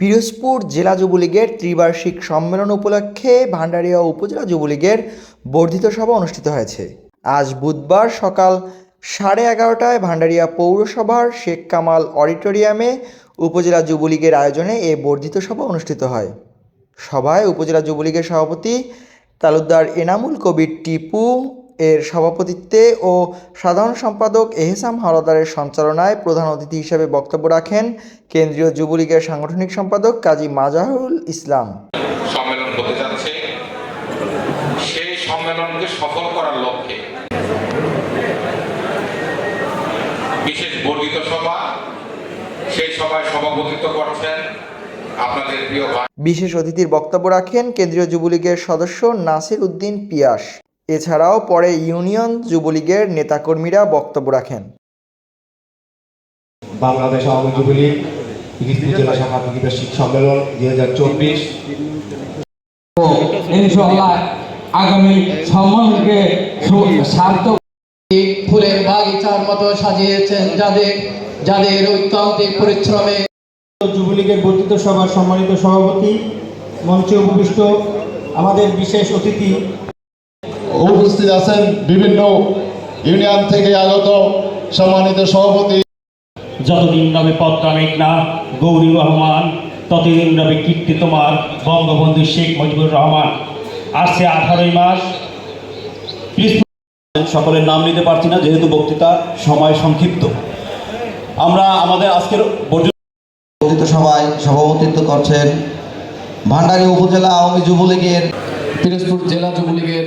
পিরোজপুর জেলা যুবলীগের ত্রিবার্ষিক সম্মেলন উপলক্ষে ভান্ডারিয়া উপজেলা যুবলীগের বর্ধিত সভা অনুষ্ঠিত হয়েছে। আজ বুধবার সকাল 11:30টায় ভান্ডারিয়া পৌরসভার শেখ কামাল অডিটোরিয়ামে উপজেলা যুবলীগের আয়োজনে এ বর্ধিত সভা অনুষ্ঠিত হয়। সভায় উপজেলা যুবলীগের সভাপতি তালুকদার এনামুল কবির টিপু এর সভাপতিত্বে ও সাধারণ সম্পাদক এহসান হাওলাদারের সঞ্চালনায় প্রধান অতিথি হিসেবে বক্তব্য রাখেন কেন্দ্রীয় যুবলীগের সাংগঠনিক সম্পাদক কাজী মাজাহুরুল ইসলাম। সম্মেলন হতে যাচ্ছে, সেই সম্মেলনকে সফল করার লক্ষ্যে বিশেষ বর্ধিত সভা, সেই সভায় সভাপতিত্ব করছেন আপনাদের প্রিয় ভাই। বিশেষ অতিথির বক্তব্য রাখেন কেন্দ্রীয় যুবলীগের সদস্য নাসির উদ্দিন পিয়াস। এছাড়াও পরে ইউনিয়ন যুবলীগের নেতাকর্মীরা বক্তব্য রাখেন। বাংলাদেশ আওয়ামী যুবলীগ পিরোজপুর জেলা শাখা দ্বিবার্ষিক সম্মেলন 2024 ইনশাআল্লাহ আগামী সম্মেলনকে সার্থক ফুলের বাগিচার মতো সাজিয়েছেন যাদের ঐকান্তিক পরিশ্রমে। যুবলীগের বর্ধিত সভার সম্মানিত সভাপতি, মঞ্চে উপবিষ্ট আমাদের বিশেষ অতিথি, উপস্থিত আছেন বিভিন্ন ইউনিয়ন থেকে আগত সম্মানিত সভাপতি। যতদিন রবে পদ্মা মেঘনা গৌরী রহমান, ততদিন রবে কীর্তি তোমার বঙ্গবন্ধু শেখ মুজিবুর রহমান। আসছে 18 মাস। সকলের নাম নিতে পারছি না যেহেতু বক্তৃতা সময় সংক্ষিপ্ত। আমরা আমাদের আজকের বর্ধিত সভায় সভাপতিত্ব করছেন ভান্ডারিয়া উপজেলা আওয়ামী যুবলীগের পিরোজপুর জেলা যুবলীগের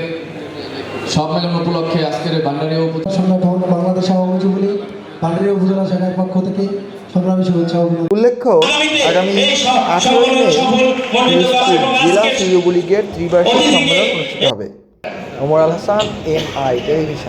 সম্মেলন উপলক্ষে আজকের ভান্ডারিয়া সংগঠন বাংলাদেশ আওয়ামী যুবলীগ ভান্ডারিয়া উপজেলা শাখার পক্ষ থেকে সংগ্রামী শুভেচ্ছা। উল্লেখ্য, আগামী 18 মে পিরোজপুর জেলা যুবলীগের ত্রিবার্ষিক সম্মেলন অনুষ্ঠিত হবে। Omar Al Hasan, MI television.